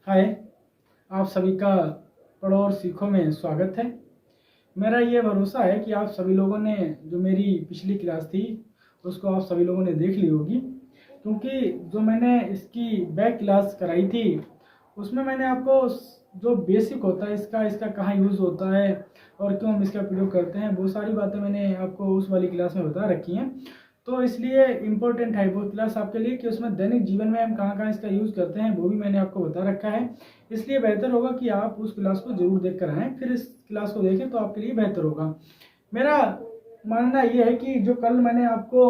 हाय, आप सभी का पढ़ो और सीखो में स्वागत है। मेरा ये भरोसा है कि आप सभी लोगों ने जो मेरी पिछली क्लास थी उसको आप सभी लोगों ने देख ली होगी, क्योंकि जो मैंने इसकी बैक क्लास कराई थी उसमें मैंने आपको जो बेसिक होता है इसका कहाँ यूज़ होता है और क्यों हम इसका प्रयोग करते हैं, वो सारी बातें मैंने आपको उस वाली क्लास में बता रखी हैं। तो इसलिए इम्पोर्टेंट है वो क्लास आपके लिए कि उसमें दैनिक जीवन में हम कहाँ कहाँ इसका यूज़ करते हैं वो भी मैंने आपको बता रखा है। इसलिए बेहतर होगा कि आप उस क्लास को जरूर देख कर आएँ, फिर इस क्लास को देखें तो आपके लिए बेहतर होगा। मेरा मानना ये है कि जो कल मैंने आपको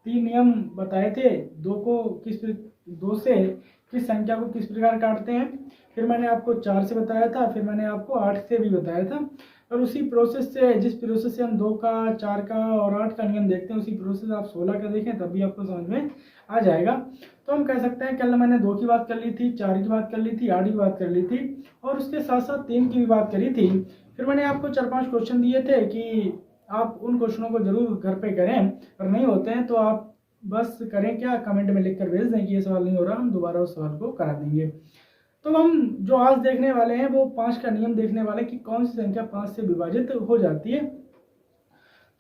3 नियम बताए थे, दो से किस संख्या को किस प्रकार काटते हैं, फिर मैंने आपको 4 से बताया था, फिर मैंने आपको 8 से भी बताया था। और उसी प्रोसेस से जिस प्रोसेस से हम 2 का 4 का और 8 का नियम देखते हैं, उसी प्रोसेस आप 16 का देखें तब भी आपको समझ में आ जाएगा। तो हम कह सकते हैं कल मैंने 2 की बात कर ली थी, 4 की बात कर ली थी, 8 की बात कर ली थी और उसके साथ साथ 3 की भी बात करी थी। फिर मैंने आपको 4-5 क्वेश्चन दिए थे कि आप उन क्वेश्चनों को जरूर घर पे करें, और नहीं होते हैं तो आप बस करें क्या, कमेंट में लिख कर भेज दें कि ये सवाल नहीं हो रहा, हम दोबारा उस सवाल को करा देंगे। तो हम जो आज देखने वाले हैं वो 5 का नियम देखने वाले कि कौन सी संख्या 5 से विभाजित हो जाती है।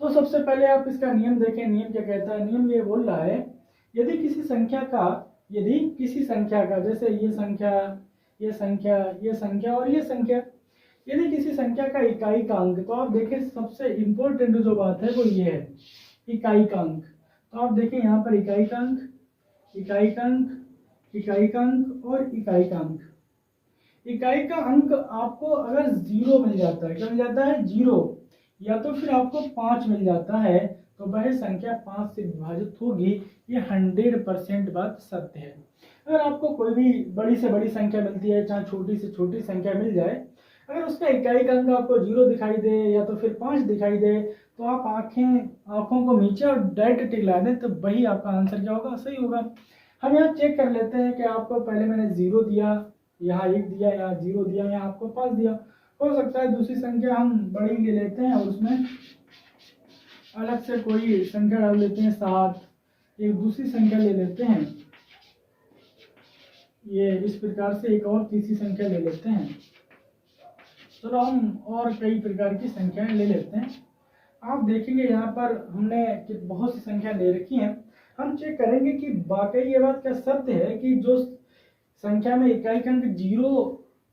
तो सबसे पहले आप इसका नियम देखें। नियम क्या कहता है? नियम ये बोल रहा है, यदि किसी संख्या का जैसे ये संख्या, ये संख्या, ये संख्या और ये संख्या, यदि किसी संख्या का इकाई का अंक, तो आप देखें सबसे इंपॉर्टेंट जो बात है वो ये है, इकाई का अंक। तो आप देखें यहाँ पर इकाई का अंक, इकाई का अंक, इकाई का अंक और इकाई का अंक। इकाई का अंक आपको अगर 0 मिल जाता है, क्या मिल जाता है? 0, या तो फिर आपको 5 मिल जाता है, तो वह संख्या 5 से विभाजित होगी। ये 100% बात सत्य है। अगर आपको कोई भी बड़ी से बड़ी संख्या मिलती है, चाहे छोटी से छोटी संख्या मिल जाए, अगर उसका इकाई का अंक आपको 0 दिखाई दे या तो फिर 5 दिखाई दे, तो आप आंखों को नीचे और डायरेक्ट टिक दें, तो वही आपका आंसर क्या होगा? सही होगा। हम यहाँ चेक कर लेते हैं कि आपको पहले मैंने 0 दिया, यहाँ 1 दिया, यहाँ 0 दिया, यहाँ आपको 5 दिया। हो सकता है दूसरी संख्या हम बड़ी ले लेते हैं और उसमें अलग से कोई संख्या डाल लेते हैं, 7, एक दूसरी संख्या ले लेते हैं, ये इस प्रकार से एक और तीसरी संख्या ले लेते हैं। चलो हम और कई प्रकार की संख्याएं ले लेते हैं। आप देखेंगे यहाँ पर हमने बहुत सी संख्या ले रखी हैं। हम चेक करेंगे कि वाकई ये बात क्या सत्य है कि जो संख्या में इकाई का अंक 0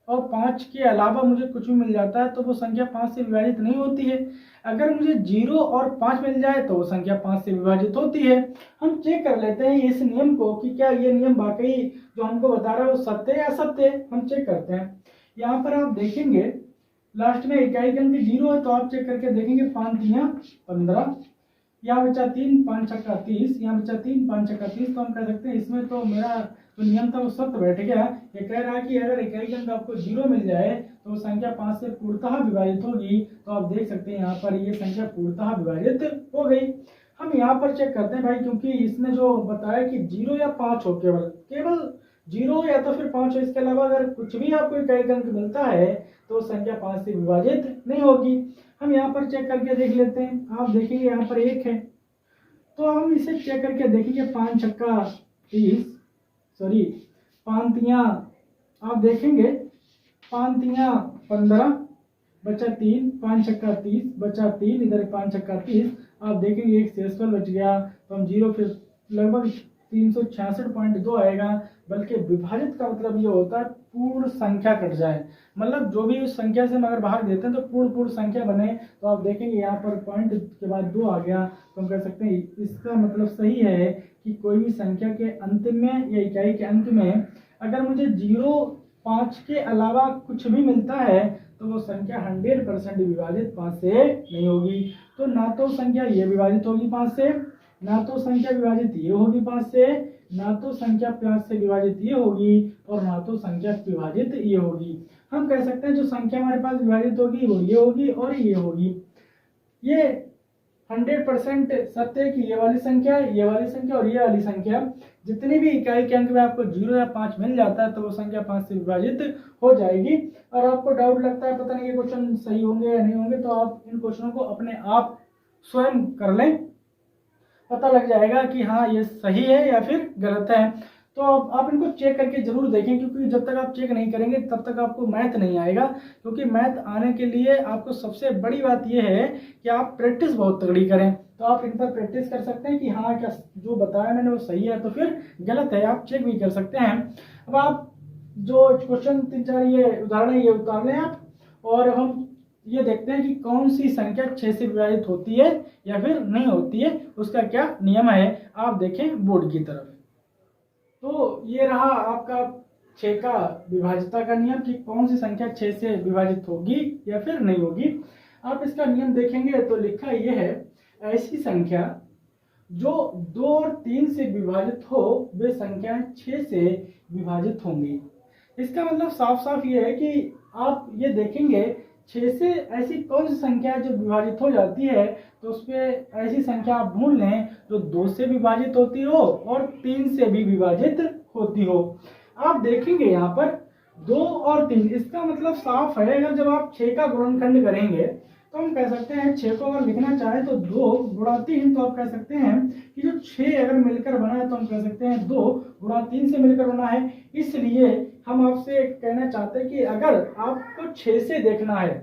और 5 के अलावा मुझे कुछ भी मिल जाता है तो वो संख्या 5 से विभाजित नहीं होती है। अगर मुझे 0 और 5 मिल जाए तो वो संख्या 5 से विभाजित होती है। हम चेक कर लेते हैं इस नियम को कि क्या ये नियम वाकई जो हमको बता रहा है वो सत्य है या असत्य है। हम चेक करते हैं। यहाँ पर आप देखेंगे लास्ट में इकाई का अंक 0 है, तो आप चेक करके देखेंगे 5 तियां 15, यहाँ बचा 3, 5 छक्का 30, यहाँ बचा 3, 5 छक्का 30। तो हम कह सकते हैं इसमें तो मेरा जो नियम था वो सत्य बैठ गया। ये कह रहा है कि अगर इकाई का अंक आपको 0 मिल जाए तो वो संख्या 5 से पूर्णतः विभाजित होगी। तो आप देख सकते हैं यहाँ पर ये संख्या पूर्णतः विभाजित हो गई। हम यहाँ पर चेक करते हैं भाई, क्योंकि इसने जो बताया कि 0 या 5 हो, केवल 0 या तो फिर 5 हो, इसके अलावा अगर कुछ भी आपको इकाई का अंक मिलता है तो संख्या 5 से विभाजित नहीं होगी। हम यहाँ पर चेक करके देख लेते हैं। आप देखेंगे यहाँ पर 1 है, तो हम इसे चेक करके देखेंगे 5 छक्का 30, सॉरी 5 तियां, आप देखेंगे 5 तियां 15, बचा 3, 5 छक्का 30, बचा 3, इधर 5 छक्का 30। आप देखेंगे एक शेषफल बच गया, तो हम 0 फिर लगभग 366.2 आएगा। बल्कि विभाजित का मतलब ये होता है पूर्ण संख्या कट जाए, मतलब जो भी उस संख्या से हम अगर भाग देते हैं तो पूर्ण संख्या बने। तो आप देखेंगे यहाँ पर पॉइंट के बाद 2 आ गया, तो हम कह सकते हैं इसका मतलब सही है कि कोई भी संख्या के अंत में या इकाई के अंत में अगर मुझे 0, 5 के अलावा कुछ भी मिलता है तो वो संख्या 100% विभाजित 5 से नहीं होगी। तो ना तो संख्या ये विभाजित होगी 5 से, ना तो संख्या विभाजित ये होगी 5 से, ना तो संख्या 5 से विभाजित ये होगी, और ना तो संख्या विभाजित ये होगी। हम कह सकते हैं जो संख्या हमारे पास विभाजित होगी वो ये होगी और ये होगी। ये 100% सत्य है कि ये वाली संख्या और ये वाली संख्या, जितनी भी इकाई के अंक में आपको 0 या 5 मिल जाता है तो वो संख्या 5 से विभाजित हो जाएगी। और आपको डाउट लगता है पता नहीं ये क्वेश्चन सही होंगे या नहीं होंगे, तो आप इन क्वेश्चनों को अपने आप स्वयं कर लें, पता लग जाएगा कि हाँ ये सही है या फिर गलत है। तो आप इनको चेक करके जरूर देखें, क्योंकि जब तक आप चेक नहीं करेंगे तब तक आपको मैथ नहीं आएगा। क्योंकि मैथ आने के लिए आपको सबसे बड़ी बात यह है कि आप प्रैक्टिस बहुत तगड़ी करें। तो आप इन पर प्रैक्टिस कर सकते हैं कि हाँ क्या जो बताया मैंने वो सही है, तो फिर गलत है आप चेक भी कर सकते हैं। अब आप जो क्वेश्चन 3-4 ये उदाहरण है ये उतार लें आप, और हम ये देखते हैं कि कौन सी संख्या 6 से विभाजित होती है या फिर नहीं होती है, उसका क्या नियम है। आप देखें बोर्ड की तरफ। तो ये रहा आपका 6 का विभाज्यता का नियम कि कौन सी संख्या 6 से विभाजित होगी या फिर नहीं होगी। आप इसका नियम देखेंगे तो लिखा ये है, ऐसी संख्या जो 2 और 3 से विभाजित हो वे संख्याएं 6 से विभाजित होंगी। इसका मतलब साफ साफ ये है कि आप ये देखेंगे 6 से ऐसी कौन सी संख्या है जो विभाजित हो जाती है, तो उसमें ऐसी संख्या आप ढूंढ लें जो 2 से विभाजित होती हो और 3 से भी विभाजित होती हो। आप देखेंगे यहाँ पर 2 और 3, इसका मतलब साफ है अगर जब आप 6 का गुणनखंड करेंगे तो हम कह सकते हैं 6 को अगर लिखना चाहें तो 2 गुणा 3, तो आप कह सकते हैं कि जो 6 अगर मिलकर बना है तो हम कह सकते हैं 2 गुणा 3 से मिलकर बना है। इसलिए हम आपसे कहना चाहते हैं कि अगर आपको 6 से देखना है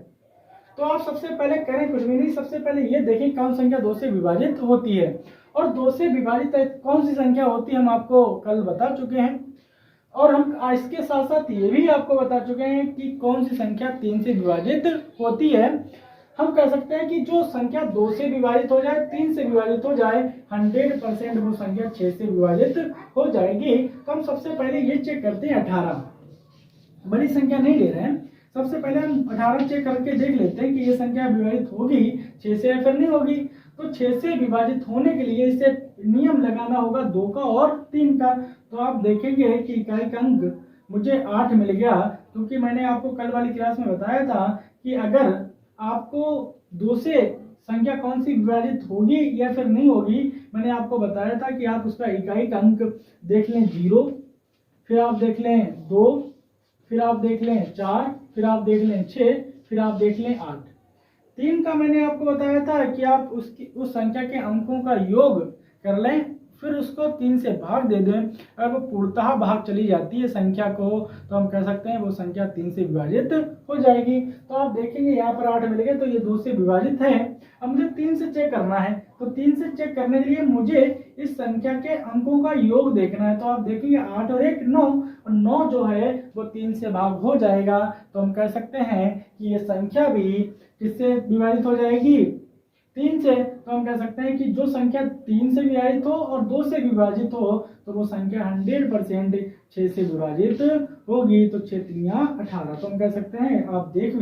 तो आप सबसे पहले करें कुछ भी नहीं, सबसे पहले ये देखें कौन संख्या 2 से विभाजित होती है, और 2 से विभाजित कौन सी संख्या होती है हम आपको कल बता चुके हैं। और हम इसके साथ साथ ये भी आपको बता चुके हैं कि कौन सी संख्या 3 से विभाजित होती है। हम कह सकते हैं कि जो संख्या 2 से विभाजित हो जाए, 3 से विभाजित हो जाए, 100% वो संख्या 6 से विभाजित हो जाएगी। तो हम सबसे पहले ये चेक करते हैं 18, बड़ी संख्या नहीं ले रहे हैं, सबसे पहले हम 18 चेक करके देख लेते हैं कि ये संख्या विभाजित होगी 6 से या फिर नहीं होगी। तो 6 से विभाजित होने के लिए इसे नियम लगाना होगा 2 का और 3 का। तो आप देखेंगे कि इकाई का अंक मुझे 8 मिल गया, क्योंकि मैंने आपको कल वाली क्लास में बताया था कि अगर आपको 2 से संख्या कौन सी विभाजित होगी या फिर नहीं होगी, मैंने आपको बताया था कि आप उसका इकाई का अंक देख लें 0, फिर आप देख लें 2, फिर आप देख लें 4, फिर आप देख लें 6, फिर आप देख लें 8। 3 का मैंने आपको बताया था कि आप उस संख्या के अंकों का योग कर लें, फिर उसको 3 से भाग दे दें। अगर वो पूर्णतः भाग चली जाती है संख्या को, तो हम कह सकते हैं वो संख्या 3 से विभाजित हो जाएगी। तो आप देखेंगे यहाँ पर 8 मिल गए, तो ये 2 से विभाजित है। अब मुझे 3 से चेक करना है, तो 3 से चेक करने के लिए मुझे इस संख्या के अंकों का योग देखना है। तो आप देखेंगे 8 और 1 9, और 9 जो है वो 3 से भाग हो जाएगा। तो हम कह सकते हैं कि ये संख्या भी किससे विभाजित हो जाएगी, 3 से। तो हम कह सकते हैं कि जो संख्या 3 से विभाजित हो और 2 से विभाजित हो तो वो संख्या 100% 6 से विभाजित होगी। तो 6 3 18, तो हम कह सकते हैं आप देख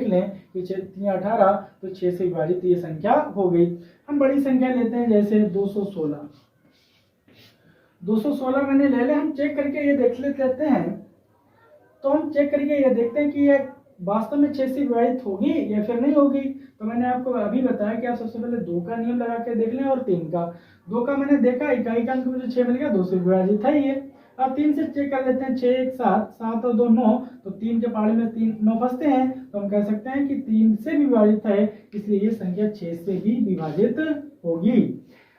लें कि 6 3 18, तो 6 से विभाजित ये संख्या हो गई। हम बड़ी संख्या लेते हैं, जैसे 216। 216 मैंने ले ले, हम चेक करके ये देख लेते हैं। तो हम चेक करके ये देखते हैं कि ये वास्तव में 6 से विभाजित होगी या फिर नहीं होगी। तो मैंने आपको अभी बताया कि आप सबसे पहले 2 का नियम लगा के देख लें और 3 का। 2 का मैंने देखा, इकाई का अंक मुझे 6 मिल गया, 2 से विभाजित है ये। अब 3 से चेक कर लेते हैं, 6 1 7, 7 और 2 9, तो 3 के पहाड़े में 3 9 फंसते हैं। तो हम कह सकते हैं कि 3 से विभाजित है, इसलिए ये संख्या 6 से भी विभाजित होगी।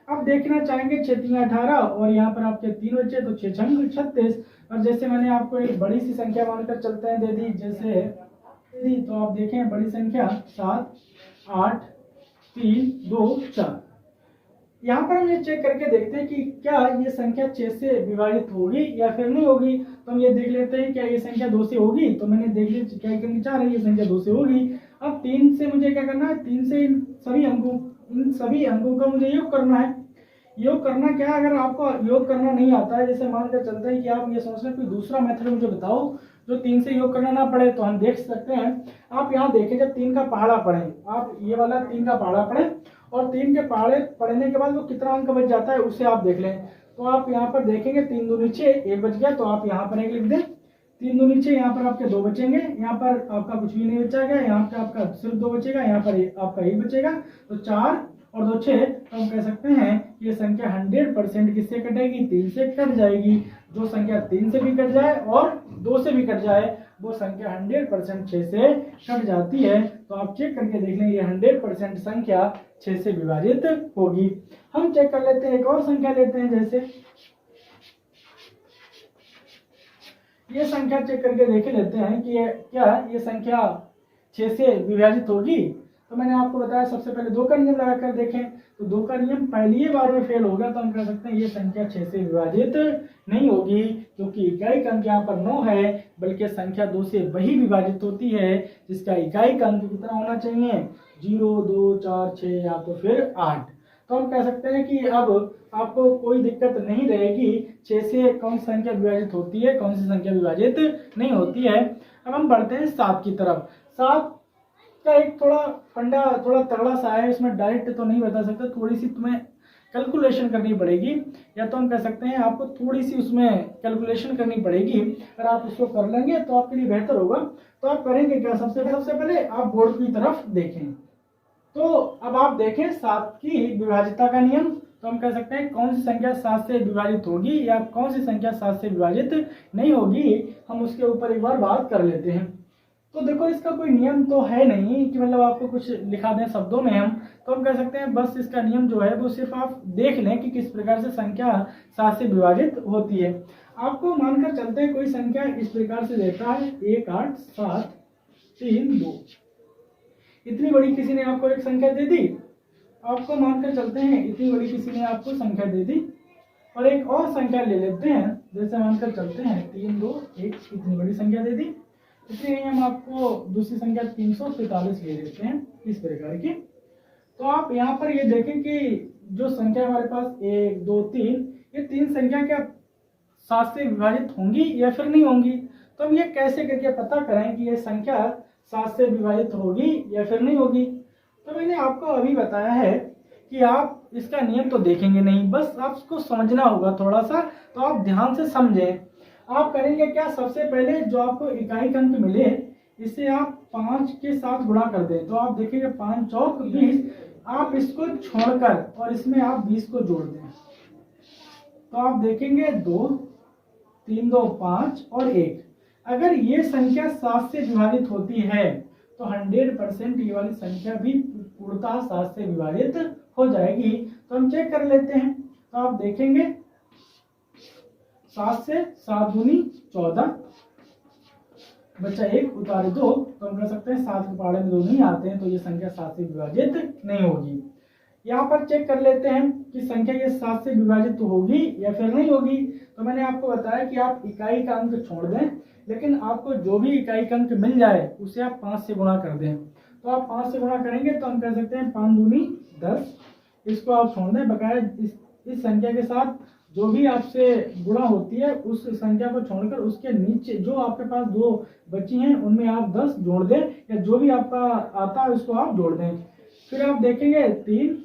अब देखना चाहेंगे 6 3 18, और यहाँ पर आपके 3 बचे, तो 6 6 36। और जैसे मैंने आपको एक बड़ी सी संख्या मानकर चलते हैं दे दी, जैसे तो आप देखें बड़ी संख्या 7 8 3 2 4। यहाँ पर हम ये चेक करके देखते हैं कि क्या ये संख्या 6 से विभाजित होगी या फिर नहीं होगी। तो हम ये देख लेते हैं क्या ये संख्या 2 से होगी, तो मैंने देख लिया क्या करनी चाह रही है, ये संख्या 2 से होगी। अब 3 से मुझे क्या करना है, 3 से इन सभी अंकों का मुझे योग करना है। योग करना क्या है, अगर आपको योग करना नहीं आता है, जैसे मानकर चलते हैं कि आप ये सोच रहे हैं कोई दूसरा मेथड मुझे बताओ जो 3 से योग करना ना पड़े, तो हम देख सकते हैं। आप यहाँ देखें, जब 3 का पहाड़ा पढ़ें, आप ये वाला 3 का पहाड़ा पढ़ें और 3 के पहाड़े पढ़ने के बाद वो कितना अंक बच जाता है उसे आप देख लें। तो आप यहाँ पर देखेंगे 3 2 नीचे 1 बच गया, तो आप यहाँ पर 1 लिख दें। 3 2 नीचे, यहाँ पर आपके 2 बचेंगे, यहाँ पर आपका कुछ भी नहीं बचेगा, यहाँ पे आपका सिर्फ 2 बचेगा, यहाँ पर आपका 1 बचेगा, तो 4 और 2 6। तो हम कह सकते हैं ये संख्या 100% किससे कटेगी, 3 से कट जाएगी। जो संख्या 3 से भी कट जाए और 2 से भी कट जाए वो संख्या 100% 6 से कट जाती है। तो आप चेक करके देख लें, ये 100% संख्या 6 से विभाजित होगी। हम चेक कर लेते हैं, एक और संख्या लेते हैं, जैसे ये संख्या चेक करके देख लेते हैं कि ये संख्या 6 से विभाजित होगी। तो मैंने आपको बताया सबसे पहले 2 का नियम लगाकर देखें, तो 2 का नियम पहली ही बार में फेल होगा, तो हम कह सकते हैं ये संख्या 6 से विभाजित नहीं होगी, क्योंकि इकाई का अंक यहाँ पर 9 है, बल्कि संख्या 2 से वही विभाजित होती है जिसका इकाई का अंक कितना होना चाहिए, 0, 2, 4, 6 या तो फिर 8। तो हम कह सकते हैं कि अब आपको कोई दिक्कत नहीं रहेगी 6 से कौन सी संख्या विभाजित होती है, कौन सी संख्या विभाजित नहीं होती है। अब हम बढ़ते हैं 7 की तरफ। 7 का एक थोड़ा फंडा थोड़ा तगड़ा सा है, इसमें डायरेक्ट तो नहीं बता सकता, थोड़ी सी तुम्हें कैलकुलेशन करनी पड़ेगी, या तो हम कह सकते हैं आपको थोड़ी सी उसमें कैलकुलेशन करनी पड़ेगी। अगर आप उसको कर लेंगे तो आपके लिए बेहतर होगा। तो आप करेंगे क्या, सबसे पहले आप बोर्ड की तरफ देखें। तो अब आप देखें 7 की विभाजिता का नियम, तो हम कह सकते हैं कौन सी संख्या 7 से विभाजित होगी या कौन सी संख्या 7 से विभाजित नहीं होगी, हम उसके ऊपर एक बार बात कर लेते हैं। तो देखो इसका कोई नियम तो है नहीं कि मतलब आपको कुछ लिखा दें शब्दों में हम, तो हम कह सकते हैं बस इसका नियम जो है वो सिर्फ आप देख लें कि किस प्रकार से संख्या 7 से विभाजित होती है। आपको मानकर चलते हैं कोई संख्या इस प्रकार से देता है 1, 8, 7, 3, 2। इतनी बड़ी किसी ने आपको एक संख्या दे दी, आपको मानकर चलते हैं इतनी बड़ी किसी ने आपको संख्या दे दी, और एक और संख्या ले लेते हैं, जैसे मानकर चलते हैं 3, 2, 1, इतनी बड़ी संख्या दे दी, इसलिए हम आपको दूसरी संख्या 343 ले लेते हैं इस प्रकार की। तो आप यहाँ पर ये देखें कि जो संख्या हमारे पास 1, 2, 3, ये 3 संख्या क्या 7 से विभाजित होंगी या फिर नहीं होंगी। तो हम ये कैसे करके पता करें कि ये संख्या 7 से विभाजित होगी या फिर नहीं होगी। तो मैंने आपको अभी बताया है कि आप इसका नियम तो देखेंगे नहीं, बस आपको समझना होगा थोड़ा सा, तो आप ध्यान से समझें। आप करेंगे क्या, सबसे पहले जो आपको इकाई अंक मिले इसे आप 5 के साथ गुणा कर दें, तो आप देखेंगे 5 चौक 20, आप इसको छोड़कर और इसमें आप 20 को जोड़ दें, तो आप देखेंगे 2, 3, 2, 5 और 1। अगर ये संख्या 7 से विभाजित होती है तो 100% ये वाली संख्या भी पूर्णतः 7 से विभाजित हो जाएगी। तो हम चेक कर लेते हैं, तो आप देखेंगे 7 से 7 दूनी 14, बच्चा 1 उतारे 2, तो हम कह सकते हैं 7 के पहाड़े में 2 नहीं आते हैं, तो ये संख्या 7 से विभाजित नहीं होगी। यहाँ पर चेक कर लेते हैं कि संख्या ये 7 से विभाजित होगी या फिर नहीं होगी। तो मैंने आपको बताया कि आप इकाई का अंक छोड़ दें, लेकिन आपको जो भी इकाई का अंक मिल जाए उसे आप 5 से गुणा कर दें। तो आप 5 से गुणा करेंगे तो हम कह सकते हैं 5 दूनी 10, इसको आप छोड़ दें, बकाया इस संख्या के साथ जो भी आपसे गुणा होती है उस संख्या को छोड़कर उसके नीचे जो आपके पास 2 बची हैं उनमें आप 10 जोड़ दें, या जो भी आपका आता है उसको आप जोड़ दें। फिर आप देखेंगे 3,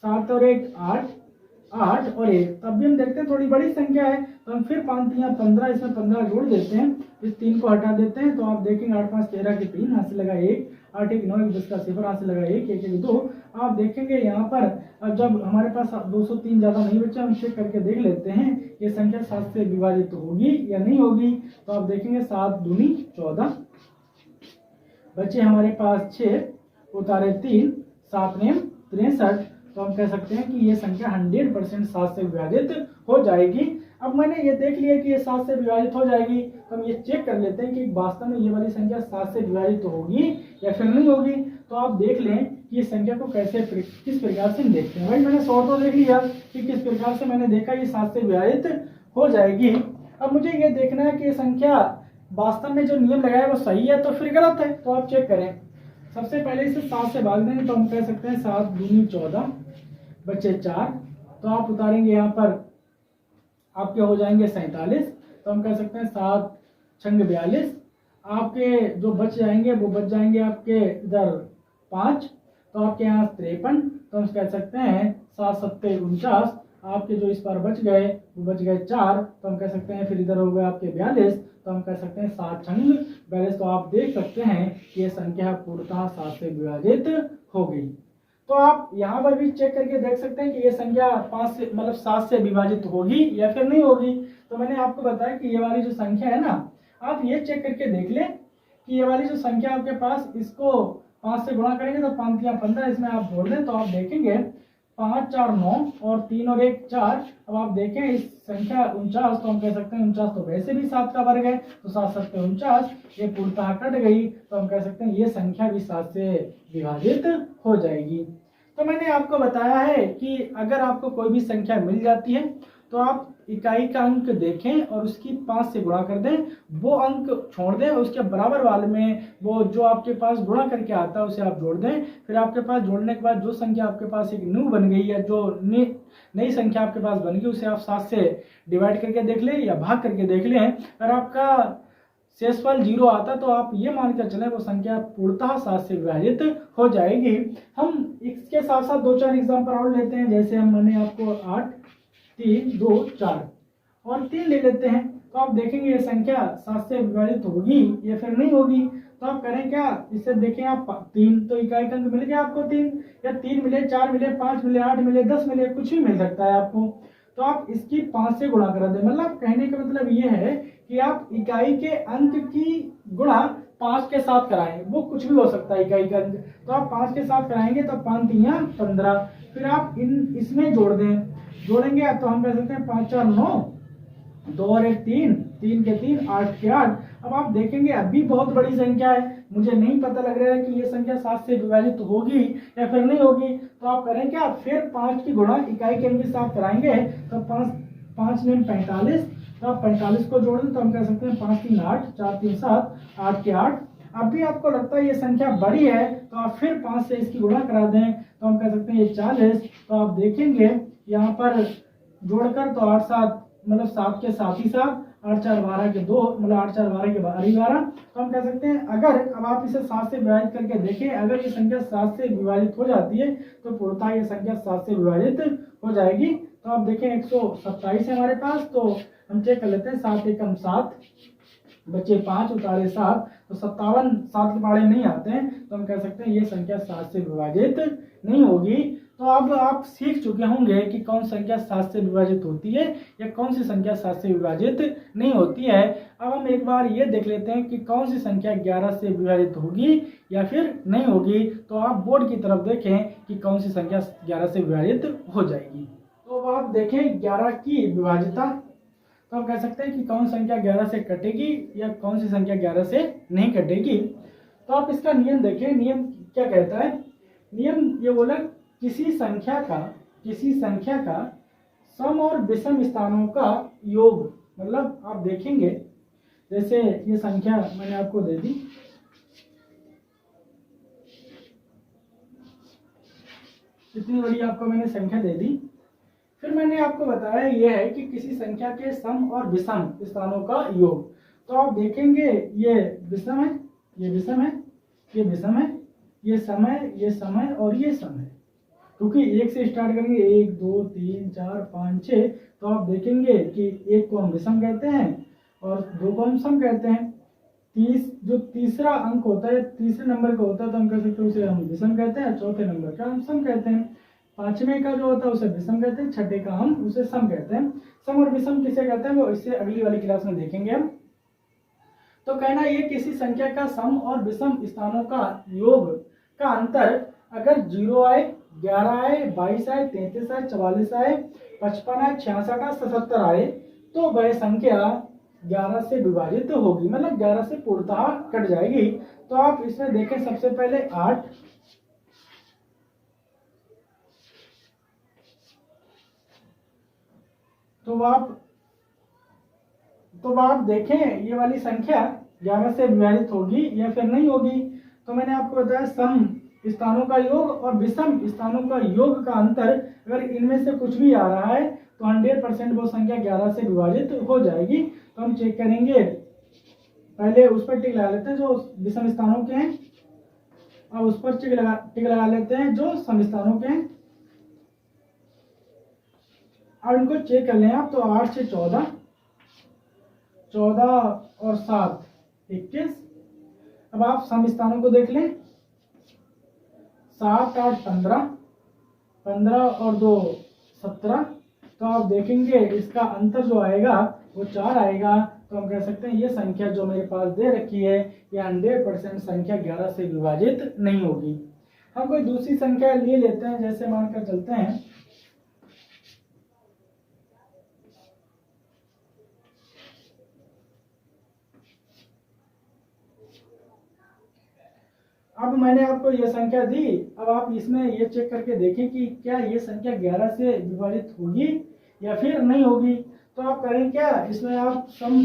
7 और 1 8, 8 और 1, तब भी हम देखते हैं थोड़ी बड़ी संख्या है, तो हम फिर 5 3 15, इसमें 15 जोड़ देते हैं, इस 3 को हटा देते हैं, तो आप देखेंगे 8 5 13 के 3, हाथ से लगा 1, 8 1 9 1 10 का 0, हाथ से लगा 1 1 1 2। आप देखेंगे यहाँ पर अब जब हमारे पास 203 ज़्यादा नहीं बचा, हम चेक करके देख लेते हैं ये संख्या 7 से विभाजित होगी या नहीं होगी। तो आप देखेंगे 7 दूनी 14, बचे हमारे पास 6 उतारे 3, 7 नेम 63, तो हम कह सकते हैं कि ये संख्या 100% 7 से विभाजित हो जाएगी। अब मैंने ये देख लिया कि ये 7 से विभाजित हो जाएगी, तो हम ये चेक कर लेते हैं कि वास्तव में ये वाली संख्या 7 से विभाजित होगी या फिर नहीं होगी। तो आप देख लें कि ये संख्या को किस प्रकार से देखते हैं। भाई मैंने शॉर्ट तो देख लिया कि किस प्रकार से मैंने देखा ये 7 से विभाजित हो जाएगी। अब मुझे ये देखना है कि ये संख्या वास्तव में जो नियम लगाया वो सही है तो फिर गलत है, तो आप चेक करें। सबसे पहले इसे 7 से भाग देंगे तो हम कह सकते हैं 7 दूनी 14, बचे 4, तो आप उतारेंगे यहाँ पर आपके हो जाएंगे 47, तो हम कह सकते हैं 7 छंग 42, आपके जो बच जाएंगे वो बच जाएंगे आपके इधर 5, तो आपके यहाँ 53, तो हम कह सकते हैं 7 7 49, आपके जो इस बार बच गए वो बच गए 4, तो हम कह सकते हैं फिर इधर हो गए आपके 42, तो हम कह सकते हैं 7 छंग 42। तो आप देख सकते हैं कि ये संख्या पूर्णतः 7 से विभाजित हो गई। तो आप यहाँ पर भी चेक करके देख सकते हैं कि ये संख्या 5 से मतलब 7 से विभाजित होगी या फिर नहीं होगी। तो मैंने आपको बताया कि ये वाली जो संख्या है ना, आप ये चेक करके देख लें कि ये वाली जो संख्या आपके पास, इसको 5 से गुणा करेंगे तो 5 या 15, इसमें आप जोड़ दें तो आप देखेंगे 5 4 9 और 3 और 1 4। अब आप देखें इस संख्या 49, तो हम कह सकते हैं 49 तो वैसे भी 7 का वर्ग है, तो 7 7 49, ये पूर्णतः कट गई, तो हम कह सकते हैं ये संख्या भी 7 से विभाजित हो जाएगी। तो मैंने आपको बताया है कि अगर आपको कोई भी संख्या मिल जाती है तो आप इकाई का अंक देखें और उसकी 5 से गुणा कर दें, वो अंक छोड़ दें, उसके बराबर वाले में वो जो आपके पास गुणा करके आता है उसे आप जोड़ दें। फिर आपके पास जोड़ने के बाद जो संख्या आपके पास एक न्यू बन गई है, जो नई संख्या आपके पास बन गई, उसे आप 7 से डिवाइड करके देख लें या भाग करके देख लें। अगर आपका शेषफल 0 आता तो आप ये मानकर चलें वो संख्या पूर्णतः 7 से विभाजित हो जाएगी। हम इसके साथ साथ 2 4 एग्जाम्पल और लेते हैं। जैसे मैंने आपको 8 3 2 4 और 3 ले लेते हैं, तो आप देखेंगे ये संख्या 7 से विभाजित होगी या फिर नहीं होगी। तो आप करें क्या, इससे देखें आप 3 तो इकाई का अंक मिल गया आपको 3, या 3 मिले, 4 मिले, 5 मिले, 8 मिले, 10 मिले, कुछ भी मिल सकता है आपको। तो आप इसकी 5 से गुणा करा दें। मतलब कहने का मतलब ये है कि आप इकाई के अंक की गुणा 5 के साथ कराएं, वो कुछ भी हो सकता है इकाई का अंक। तो आप 5 के साथ कराएंगे तो 5 3 15, फिर आप इसमें जोड़ दें, जोड़ेंगे तो हम कह सकते हैं 5 4 9, 2 और 1 3, 3 के 3, 8 के 8। अब आप देखेंगे अभी बहुत बड़ी संख्या है, मुझे नहीं पता लग रहा है कि ये संख्या 7 से विभाजित होगी या फिर नहीं होगी। तो आप करें क्या, फिर 5 की गुणा इकाई के अंक के साथ कराएंगे, तो 5 9 45, तो आप 45 को जोड़ दें तो हम कह सकते हैं 5 3 8, 4 3 7, 8 के 8। अभी आपको लगता है ये संख्या बड़ी है तो आप फिर 5 से इसकी गुणा करा दें, तो हम कह सकते हैं ये 40। तो आप देखेंगे यहाँ पर जोड़कर तो 8 7 मतलब 7 के साथ ही 7, 8 4 12 के 2, मतलब 8 4 12 के 12। तो हम कह सकते हैं अगर अब आप इसे 7 से विभाजित करके देखें, अगर ये संख्या 7 से विभाजित हो जाती है तो पूर्णतः ये संख्या 7 से विभाजित हो जाएगी। तो आप देखें 127 है हमारे पास, तो हम चेक कर लेते हैं। 7 एकम 7, बचे 5, उतारे 7, तो 57 7 के पाड़े नहीं आते हैं, तो हम कह सकते हैं ये संख्या 7 से विभाजित नहीं होगी। तो अब आप सीख चुके होंगे कि कौन संख्या 7 से विभाजित होती है या कौन सी संख्या 7 से विभाजित नहीं होती है। अब हम एक बार ये देख लेते हैं कि कौन सी संख्या 11 से विभाजित होगी या फिर नहीं होगी। तो आप बोर्ड की तरफ देखें कि कौन सी संख्या 11 से विभाजित हो जाएगी। तो अब आप देखें 11 की विभाज्यता, तो हम कह सकते हैं कि कौन संख्या 11 से कटेगी या कौन सी संख्या 11 से नहीं कटेगी। तो आप इसका नियम देखें, नियम क्या कहता है। नियम ये बोला किसी संख्या का सम और विषम स्थानों का योग, मतलब आप देखेंगे जैसे ये संख्या मैंने आपको दे दी, इतनी बड़ी आपको मैंने संख्या दे दी। फिर मैंने आपको बताया यह है कि किसी संख्या के सम और विषम स्थानों का योग। तो आप देखेंगे ये विषम है, ये विषम है, ये विषम है, ये समय, ये समय और ये सम है। क्योंकि 1 से स्टार्ट करेंगे 1 2 3 4 5 6, तो आप देखेंगे कि 1 को हम विषम कहते हैं और 2 को हम सम कहते हैं। जो तीसरा अंक होता है, तीसरे नंबर का होता है, तो हम कह सकते हैं उसे हम विषम कहते हैं, चौथे नंबर का हम सम कहते हैं, पांचवें का जो होता है उसे विषम कहते हैं, छठे का हम उसे सम कहते हैं। सम और विषम किसे कहते हैं वो इससे अगली वाली क्लास में देखेंगे हम। तो कहना ये किसी संख्या का सम और विषम स्थानों का योग का अंतर अगर 0 आए, 11 आए, 22 आए, 33 आए, 44 आए, 55 आए, 66 आए, 77 आए, तो वह संख्या 11 से विभाजित होगी, मतलब 11 से पूर्णतः कट जाएगी। तो आप इसमें देखें सबसे पहले 8, तो आप देखें ये वाली संख्या 11 से विभाजित होगी या फिर नहीं होगी। तो मैंने आपको बताया सम स्थानों का योग और विषम स्थानों का योग का अंतर, अगर इनमें से कुछ भी आ रहा है तो 100% वो संख्या 11 से विभाजित हो जाएगी। तो हम चेक करेंगे, पहले उस पर टिक लगा लेते हैं जो विषम स्थानों के हैं, और उस पर टिक लगा लेते हैं जो सम स्थानों के हैं। अब इनको चेक कर लें आप, तो 8 से 14, 14 और 7 21। अब आप सम स्थानों को देख लें, 7 8 15, 15 और 2 17। तो आप देखेंगे इसका अंतर जो आएगा वो 4 आएगा। तो हम कह सकते हैं ये संख्या जो मेरे पास दे रखी है ये 100% संख्या 11 से विभाजित नहीं होगी। हम कोई दूसरी संख्या ले लेते हैं, जैसे मानकर चलते हैं अब मैंने आपको ये संख्या दी। अब आप इसमें ये चेक करके देखें कि क्या ये संख्या 11 से विभाजित होगी या फिर नहीं होगी। तो आप करें क्या, इसमें आप सम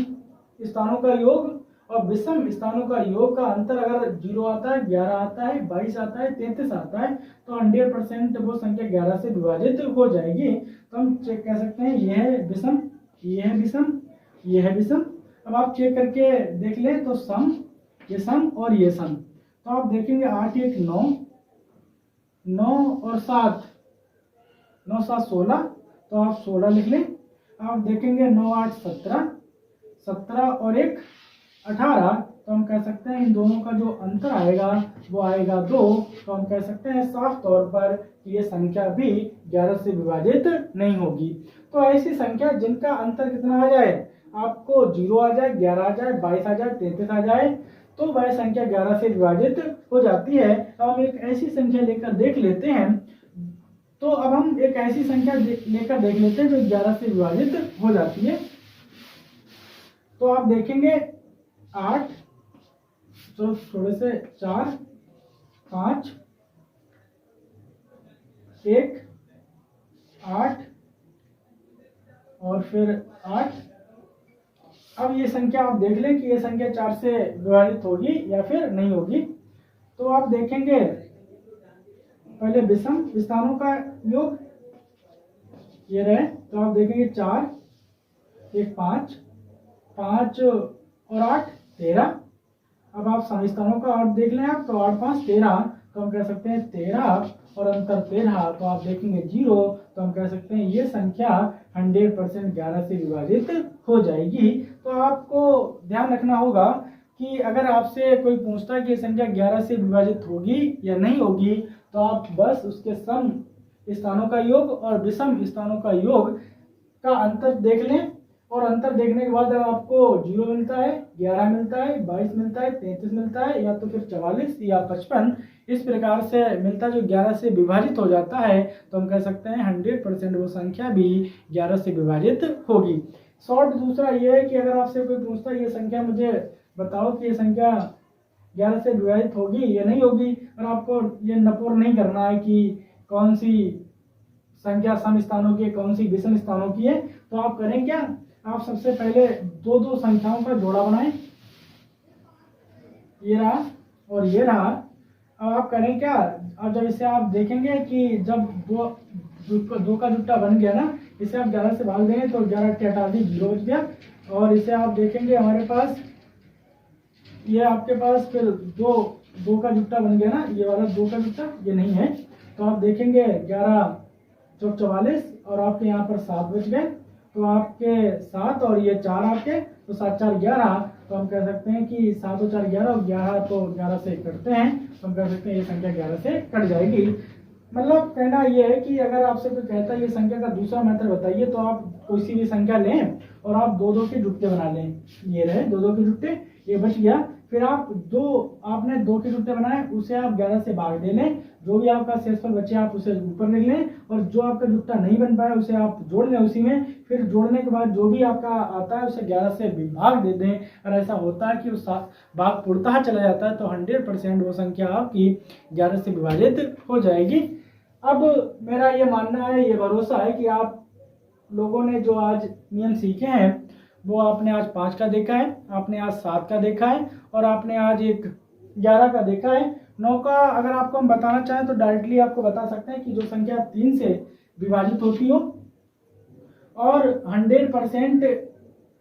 स्थानों का योग और विषम स्थानों का योग का अंतर अगर 0 आता है, 11 आता है, 22 आता है, 33 आता है, तो 100% वो संख्या 11 से विभाजित हो जाएगी। तो हम चेक कर सकते हैं ये है विषम, ये है विषम, ये है विषम। अब आप चेक करके देख लें तो सम, ये सम और ये सम। तो आप देखेंगे 8 1 9, 9 और 7, 9 7 16, तो आप 16 लिख लें। आप देखेंगे 9 8 17, 17 और 1 18, तो हम कह सकते हैं इन दोनों का जो अंतर आएगा वो आएगा 2। तो हम कह सकते हैं साफ तौर पर कि ये संख्या भी 11 से विभाजित नहीं होगी। तो ऐसी संख्या जिनका अंतर कितना आ जाए, आपको 0 आ जाए, 11 आ जाए, 22 आ जाए, 33 आ जाए, तो वह संख्या 11 से विभाजित हो जाती है। अब हम एक ऐसी संख्या लेकर देख लेते हैं। तो अब हम एक ऐसी संख्या लेकर देख लेते हैं जो 11 से विभाजित हो जाती है। तो आप देखेंगे 8, तो थोड़े से 4 5 1 8 और फिर 8। अब ये संख्या आप देख लें कि ये संख्या 4 से विभाजित होगी या फिर नहीं होगी। तो आप देखेंगे पहले विषम स्थानों का योग ये रहे, तो आप देखेंगे 4 1 5 5 और 8 13। अब आप सम स्थानों का और देख लें आप, तो 8 5 13, तो हम कह सकते हैं 13 और अंतर 13, तो आप देखेंगे 0, तो हम कह सकते हैं ये संख्या 100% 11 से विभाजित हो जाएगी। तो आपको ध्यान रखना होगा कि अगर आपसे कोई पूछता है कि संख्या 11 से विभाजित होगी या नहीं होगी, तो आप बस उसके सम स्थानों का योग और विषम स्थानों का योग का अंतर देख लें, और अंतर देखने के बाद आपको 0 मिलता है, 11 मिलता है, 22 मिलता है, 33 मिलता है, या तो फिर 44 या 55 इस प्रकार से मिलता जो 11 से विभाजित हो जाता है, तो हम कह सकते हैं 100% वो संख्या भी 11 से विभाजित होगी। शॉर्ट दूसरा ये है कि अगर आपसे कोई पूछता है ये संख्या मुझे बताओ कि ये संख्या 11 से विभाजित होगी या नहीं होगी, और आपको ये नपुर नहीं करना है कि कौन सी संख्या सम स्थानों की है, कौन सी विषम स्थानों की है, तो आप करें क्या, आप सबसे पहले दो संख्याओं का जोड़ा बनाएं, ये रहा और ये रहा। अब आप करें क्या, अब जब इसे आप देखेंगे कि जब दो का जुट्टा बन गया ना, इसे आप 11 से भाग देंगे तो 11 हटा दी 0 बच गया, और इसे आप देखेंगे हमारे पास ये आपके पास फिर दो का जुट्टा बन गया ना, ये वाला 2 का जुट्टा ये नहीं है, तो आप देखेंगे 11 चौक 44 और आपके यहाँ पर 7 बच गए, तो आपके 7 और ये 4 आपके, तो 7 4 11, तो हम कह सकते हैं कि 7 और 4 11 और 11 तो 11 से कटते हैं, तो हम कह सकते हैं ये संख्या 11 से कट जाएगी। मतलब कहना ये है कि अगर आपसे कोई कहता है ये संख्या का दूसरा मेथड बताइए, तो आप कोई सी भी संख्या लें और आप 2 के जुट्टे बना लें, ये रहे 2 के जुट्टे, ये बच गया, फिर आप आपने 2 के जुट्टे बनाए उसे आप 11 से भाग दे लें, जो भी आपका शेषफल बचे आप उसे ऊपर लिख लें, और जो आपका जुट्टा नहीं बन पाया उसे आप जोड़ लें उसी में, फिर जोड़ने के बाद जो भी आपका आता है उसे 11 से विभाग दे दें, और ऐसा होता है कि उस भाग पूर्णतः चला जाता है, तो 100% वो संख्या आपकी 11 से विभाजित हो जाएगी। अब मेरा ये मानना है, ये भरोसा है कि आप लोगों ने जो आज नियम सीखे हैं वो आपने आज 5 का देखा है, आपने आज 7 का देखा है, और आपने आज एक 11 का देखा है। 9 का अगर आपको हम बताना चाहें तो डायरेक्टली आपको बता सकते हैं कि जो संख्या 3 से विभाजित होती हो, और 100%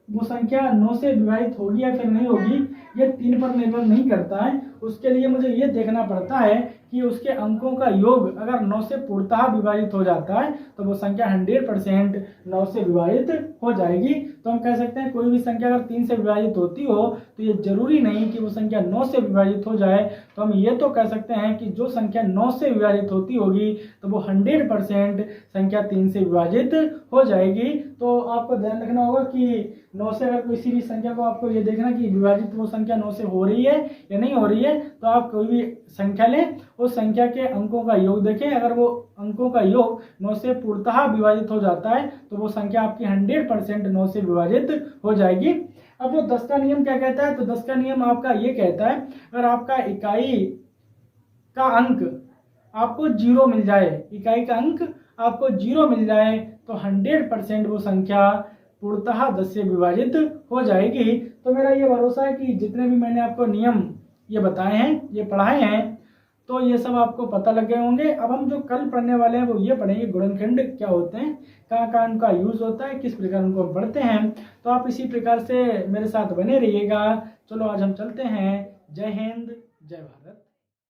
वो संख्या 9 से विभाजित होगी या फिर नहीं होगी ये 3 पर निर्भर नहीं करता है। उसके लिए मुझे ये देखना पड़ता है कि उसके अंकों का योग अगर 9 से पूर्णतः विभाजित हो जाता है तो वो संख्या 100% 9 से विभाजित हो जाएगी। तो हम कह सकते हैं कोई भी संख्या अगर 3 से विभाजित होती हो तो ये जरूरी नहीं कि वो संख्या 9 से विभाजित हो जाए। तो हम ये तो कह सकते हैं कि जो संख्या 9 से विभाजित होती होगी तो वो 100% संख्या 3 से विभाजित हो जाएगी। तो आपको ध्यान रखना होगा कि 9 से अगर किसी भी संख्या को आपको ये देखना कि विभाजित वो संख्या 9 से हो रही है या नहीं हो रही है, तो आप कोई भी संख्या लें, उस संख्या के अंकों का योग देखें। अगर वो अंकों का योग 9 से पूर्णतः विभाजित हो जाता है तो वो संख्या आपकी 100% 9 से विभाजित हो जाएगी। अब जो 10 का नियम क्या कहता है, तो 10 का नियम आपका ये कहता है अगर आपका इकाई का अंक आपको 0 मिल जाए, इकाई का अंक आपको 0 मिल जाए तो 100% वो संख्या पूर्णतः 10 से विभाजित हो जाएगी। तो मेरा ये भरोसा है कि जितने भी मैंने आपको नियम ये बताए हैं, ये पढ़ाए हैं, तो ये सब आपको पता लग गए होंगे। अब हम जो कल पढ़ने वाले हैं वो ये पढ़ेंगे गुणनखंड क्या होते हैं, कहाँ कहाँ उनका यूज होता है, किस प्रकार उनको हम पढ़ते हैं। तो आप इसी प्रकार से मेरे साथ बने रहिएगा। चलो आज हम चलते हैं। जय हिंद, जय भारत।